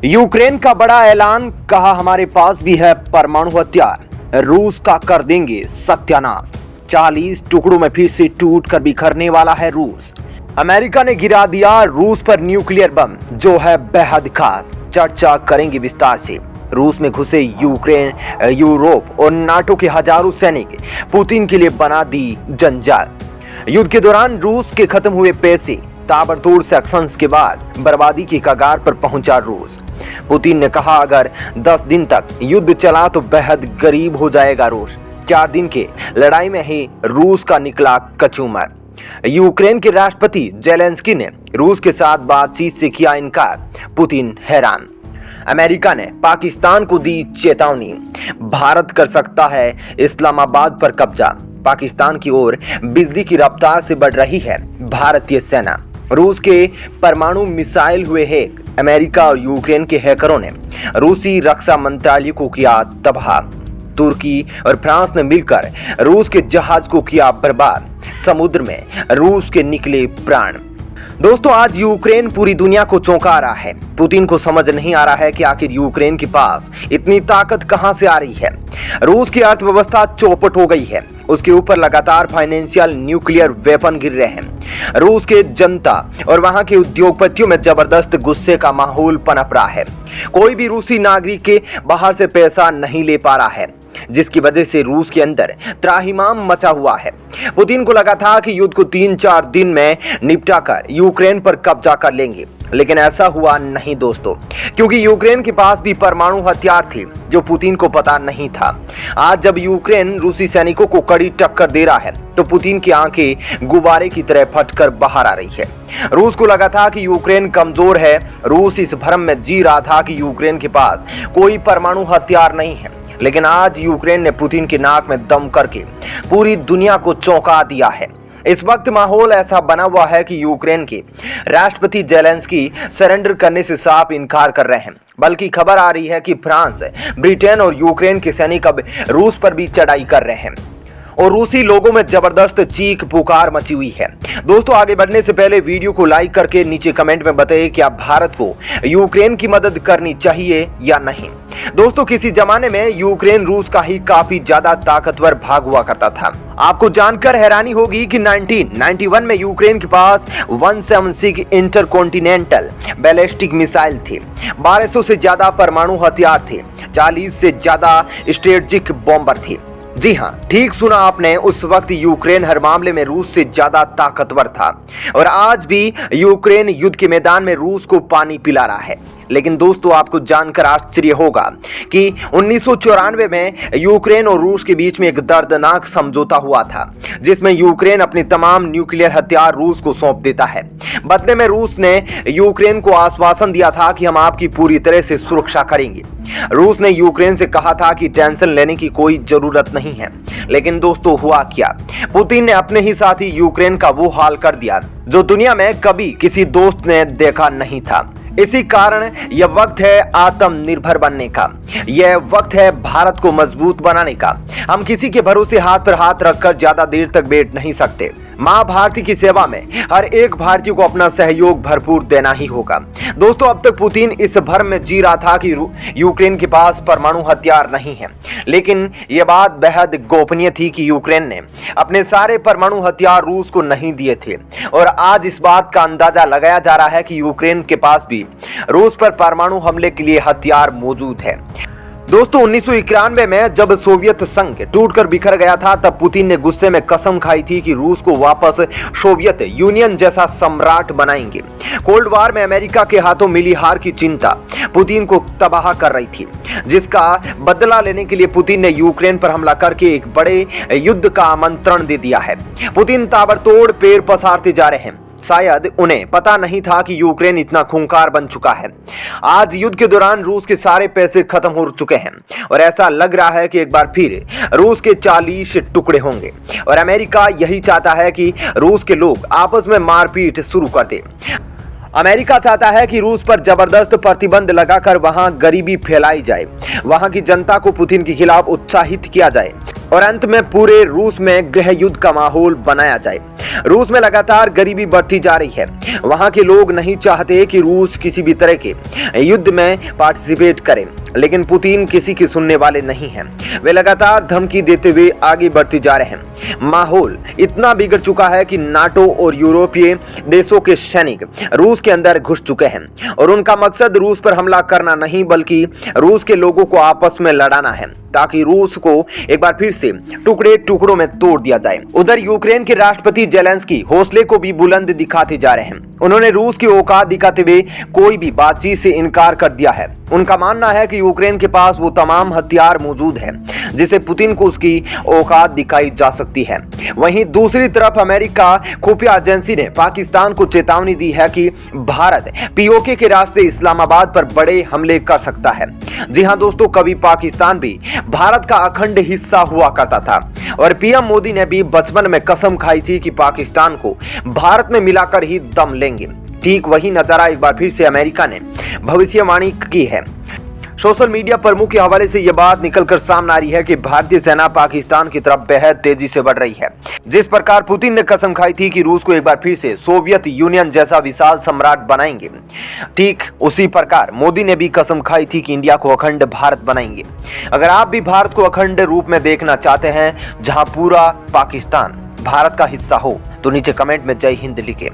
Ukraine का बड़ा ऐलान, कहा हमारे पास भी है परमाणु हथियार, रूस का कर देंगे सत्यानाश। 40 टुकड़ों में फिर से टूट कर बिखरने वाला है रूस। अमेरिका ने गिरा दिया रूस पर न्यूक्लियर बम, जो है बेहद खास। चर्चा करेंगे विस्तार से। रूस में घुसे यूक्रेन, यूरोप और नाटो के हजारों सैनिक पुतिन के लिए बना दी जंजाल। युद्ध के दौरान रूस के खत्म हुए पैसे, ताबड़तोड़ सैंक्शंस के बाद बर्बादी की कगार पर पहुंचा रूस। पुतिन ने कहा अगर 10 दिन तक युद्ध चला तो बेहद गरीब हो जाएगा रूस। 4 दिन के लड़ाई में ही रूस का निकला कचूमर। यूक्रेन के राष्ट्रपति जेलेंस्की ने रूस के साथ बातचीत से किया इनकार, पुतिन हैरान। अमेरिका ने पाकिस्तान को दी चेतावनी, भारत कर सकता है इस्लामाबाद पर कब्जा। पाकिस्तान की ओर बिजली की रफ्तार से बढ़ रही है भारतीय सेना। रूस के परमाणु मिसाइल हुए हैक, अमेरिका और यूक्रेन के हैकरों ने रूसी रक्षा मंत्रालय को किया तबाह। तुर्की और फ्रांस ने मिलकर रूस के जहाज को किया बर्बाद। समुद्र में रूस के निकले प्राण। दोस्तों, आज यूक्रेन पूरी दुनिया को चौंका रहा है। पुतिन को समझ नहीं आ रहा है कि आखिर यूक्रेन के पास इतनी ताकत कहां से आ रही है। रूस की अर्थव्यवस्था चौपट हो गई है, उसके ऊपर लगातार फाइनेंशियल न्यूक्लियर वेपन गिर रहे हैं। रूस के जनता और वहां के उद्योगपतियों में जबरदस्त गुस्से का माहौल पनप रहा है। कोई भी रूसी नागरिक के बाहर से पैसा नहीं ले पा रहा है, जिसकी वजह से रूस के अंदर त्राहिमाम मचा हुआ है। पुतिन को लगा था कि युद्ध को 3-4 दिन में निपटाकर यूक्रेन पर कब्जा कर लेंगे, लेकिन ऐसा हुआ नहीं दोस्तों, क्योंकि यूक्रेन के पास भी परमाणु हथियार थे जो पुतिन को पता नहीं था। आज जब यूक्रेन रूसी सैनिकों को कड़ी टक्कर दे रहा है तो पुतिन की आंखें गुब्बारे की तरह फटकर बाहर आ रही है। रूस को लगा था कि यूक्रेन कमजोर है। रूस इस भ्रम में जी रहा था कि यूक्रेन के पास कोई परमाणु हथियार नहीं है, लेकिन आज यूक्रेन ने पुतिन की नाक में दम करके पूरी दुनिया को चौंका दिया है। इस वक्त माहौल ऐसा बना हुआ है कि यूक्रेन के राष्ट्रपति जेलेंस्की सरेंडर करने से साफ इनकार कर रहे हैं, बल्कि खबर आ रही है कि फ्रांस, ब्रिटेन और यूक्रेन के सैनिक अब रूस पर भी चढ़ाई कर रहे हैं और रूसी लोगों में जबरदस्त चीख पुकार मची हुई है। दोस्तों, आगे बढ़ने से पहले वीडियो को लाइक करके नीचे कमेंट में बताइए कि आप भारत को यूक्रेन की मदद करनी चाहिए या नहीं। दोस्तों, किसी जमाने में यूक्रेन रूस का ही काफी ज्यादा ताकतवर भाग हुआ करता था। आपको जानकर हैरानी होगी कि 1991 में यूक्रेन के पास 176 इंटरकॉन्टिनेंटल बैलिस्टिक मिसाइल थे, 1200 से ज्यादा परमाणु हथियार थे, 40 से ज्यादा स्ट्रेटेजिक बॉम्बर थे। जी हाँ, ठीक सुना आपने, उस वक्त यूक्रेन हर मामले में रूस से ज्यादा ताकतवर था और आज भी यूक्रेन युद्ध के मैदान में रूस को पानी पिला रहा है। लेकिन दोस्तों, आपको जानकर आश्चर्य होगा कि 1994 में यूक्रेन और रूस के बीच में एक दर्दनाक समझौता हुआ था, जिसमें यूक्रेन अपने तमाम न्यूक्लियर हथियार रूस को सौंप देता है। बदले में रूस ने यूक्रेन को आश्वासन दिया था कि हम आपकी पूरी तरह से सुरक्षा करेंगे। रूस ने यूक्रेन से कहा था कि टेंशन लेने की कोई जरूरत नहीं है। लेकिन दोस्तों, हुआ क्या? पुतिन ने अपने ही साथ ही यूक्रेन का वो हाल कर दिया जो दुनिया में कभी किसी दोस्त ने देखा नहीं था। इसी कारण यह वक्त है आत्मनिर्भर बनने का, यह वक्त है भारत को मजबूत बनाने का। हम किसी के भरोसे हाथ पर हाथ रखकर ज्यादा देर तक बैठ नहीं सकते। मां भारती की सेवा में हर एक भारतीय को अपना सहयोग भरपूर देना ही होगा। दोस्तों, अब तक पुतिन इस भ्रम में जी रहा था कि यूक्रेन के पास परमाणु हथियार नहीं है, लेकिन यह बात बेहद गोपनीय थी कि यूक्रेन ने अपने सारे परमाणु हथियार रूस को नहीं दिए थे और आज इस बात का अंदाजा लगाया जा रहा है कि यूक्रेन के पास भी रूस पर परमाणु हमले के लिए हथियार मौजूद है। दोस्तों, 1991 में जब सोवियत संघ टूटकर बिखर गया था, तब पुतिन ने गुस्से में कसम खाई थी कि रूस को वापस सोवियत यूनियन जैसा सम्राट बनाएंगे। कोल्ड वॉर में अमेरिका के हाथों मिली हार की चिंता पुतिन को तबाह कर रही थी, जिसका बदला लेने के लिए पुतिन ने यूक्रेन पर हमला करके एक बड़े युद्ध का आमंत्रण दे दिया है। पुतिन ताबड़तोड़ पैर पसारते जा रहे हैं। शायद उन्हें पता नहीं था कि यूक्रेन इतना खूंखार बन चुका है। आज युद्ध के दौरान रूस के सारे पैसे खत्म हो चुके हैं और ऐसा लग रहा है कि एक बार फिर रूस के 40 टुकड़े होंगे और अमेरिका यही चाहता है कि रूस के लोग आपस में मारपीट शुरू कर दे। अमेरिका चाहता है कि रूस पर जबरदस्त प्रतिबंध लगाकर वहां गरीबी फैलाई जाए, वहां की जनता को पुतिन के खिलाफ उत्साहित किया जाए और अंत में पूरे रूस में गृह युद्ध का माहौल बनाया जाए। रूस में लगातार गरीबी बढ़ती जा रही है। वहां के लोग नहीं चाहते कि रूस किसी भी तरह के युद्ध में पार्टिसिपेट करे, लेकिन पुतिन किसी की सुनने वाले नहीं हैं। वे लगातार धमकी देते हुए आगे बढ़ते जा रहे हैं। माहौल इतना बिगड़ चुका है कि नाटो और यूरोपीय देशों के सैनिक रूस के अंदर घुस चुके हैं और उनका मकसद रूस पर हमला करना नहीं बल्कि रूस के लोगों को आपस में लड़ाना है, ताकि रूस को एक बार फिर से टुकड़े टुकड़ों में तोड़ दिया जाए। उधर यूक्रेन के राष्ट्रपति जेलेंस्की हौसले को भी बुलंद दिखाते जा रहे हैं। उन्होंने रूस की औकात दिखाते हुए कोई भी बातचीत से इनकार कर दिया है। उनका मानना है कि यूक्रेन के पास वो तमाम हथियार मौजूद है जिसे पुतिन को उसकी औकात दिखाई जा सकती है। वहीं दूसरी तरफ अमेरिका खुफिया एजेंसी ने पाकिस्तान को चेतावनी दी है कि भारत पीओके के रास्ते इस्लामाबाद पर बड़े हमले कर सकता है। जी हां दोस्तों, कभी पाकिस्तान भी भारत का अखंड हिस्सा हुआ करता था और पीएम मोदी ने भी बचपन में कसम खाई थी कि पाकिस्तान को भारत में मिलाकर ही दम लेंगे। ठीक वही नजारा एक बार फिर से अमेरिका ने भविष्यवाणी की है। सोशल मीडिया प्रमुख के हवाले से यह बात निकलकर सामने आ रही है कि भारतीय सेना पाकिस्तान की तरफ बेहद तेजी से बढ़ रही है। जिस प्रकार पुतिन ने कसम खाई थी कि रूस को एक बार फिर से सोवियत यूनियन जैसा विशाल सम्राट बनाएंगे, ठीक उसी प्रकार मोदी ने भी कसम खाई थी कि इंडिया को अखंड भारत बनाएंगे। अगर आप भी भारत को अखंड रूप में देखना चाहते हैं जहां पूरा पाकिस्तान भारत का हिस्सा हो, तो नीचे कमेंट में जय हिंद लिखे।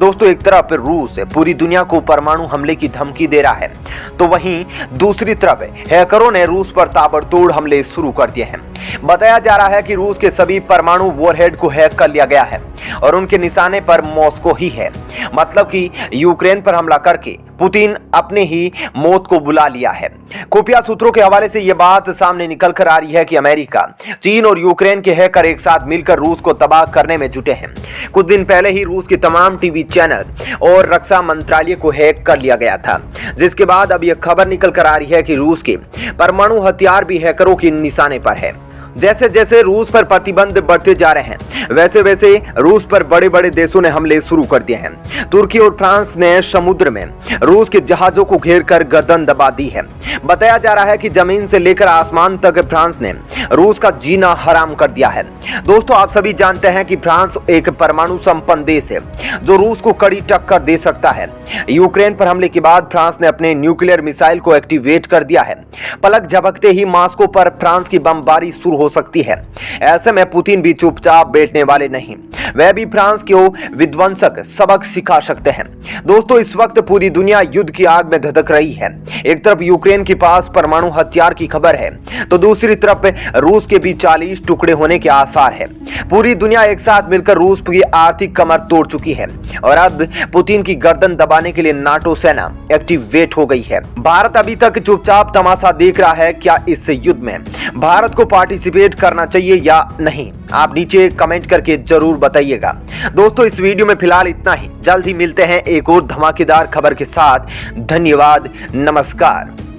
दोस्तों, एक तरफ रूस पूरी दुनिया को परमाणु हमले की धमकी दे रहा है, तो वहीं दूसरी तरफ हैकरों ने रूस पर ताबड़तोड़ हमले शुरू कर दिए हैं। बताया जा रहा है कि रूस के सभी परमाणु वॉरहेड को हैक कर लिया गया है और उनके निशाने पर मॉस्को ही है। मतलब कि यूक्रेन पर हमला करके पुतिन अपने ही मौत को बुला लिया है। खुफिया सूत्रों के हवाले से यह बात सामने निकल कर आ रही है कि अमेरिका, चीन और यूक्रेन के हैकर एक साथ मिलकर रूस को तबाह करने में जुटे हैं। कुछ दिन पहले ही रूस के तमाम टीवी चैनल और रक्षा मंत्रालय को हैक कर लिया गया था, जिसके बाद अब यह खबर निकल कर आ रही है कि रूस के परमाणु हथियार भी हैकरों के निशाने पर है। जैसे जैसे रूस पर प्रतिबंध बढ़ते जा रहे हैं, वैसे वैसे रूस पर बड़े बड़े देशों ने हमले शुरू कर दिए हैं। तुर्की और फ्रांस ने समुद्र में रूस के जहाजों को घेर कर गर्दन दबा दी है। बताया जा रहा है कि जमीन से लेकर आसमान तक फ्रांस ने रूस का जीना हराम कर दिया है। दोस्तों, आप सभी जानते हैं कि फ्रांस एक परमाणु संपन्न देश है जो रूस को कड़ी टक्कर दे सकता है। यूक्रेन पर हमले के बाद फ्रांस ने अपने न्यूक्लियर मिसाइल को एक्टिवेट कर दिया है। पलक झपकते ही मॉस्को पर फ्रांस की बमबारी शुरू हो सकती है। ऐसे में पुतिन भी चुपचाप बैठने वाले नहीं, वह भी फ्रांस को विध्वंसक सबक सिखा सकते हैं। दोस्तों, इस वक्त पूरी दुनिया युद्ध की आग में धधक रही है। एक तरफ यूक्रेन के पास परमाणु हथियार की खबर है, तो दूसरी तरफ रूस के भी 40 टुकड़े होने के आसार है। पूरी दुनिया एक साथ मिलकर रूस की आर्थिक कमर तोड़ चुकी है और अब पुतिन की गर्दन दबाने के लिए नाटो सेना एक्टिवेट हो गई है। भारत अभी तक चुपचाप तमाशा देख रहा है। क्या इस युद्ध में भारत को पार्टिसिपेट करना चाहिए या नहीं? आप नीचे कमेंट करके जरूर बताइएगा। दोस्तों, इस वीडियो में फिलहाल इतना ही। जल्द ही मिलते हैं एक और धमाकेदार खबर के साथ। धन्यवाद, नमस्कार।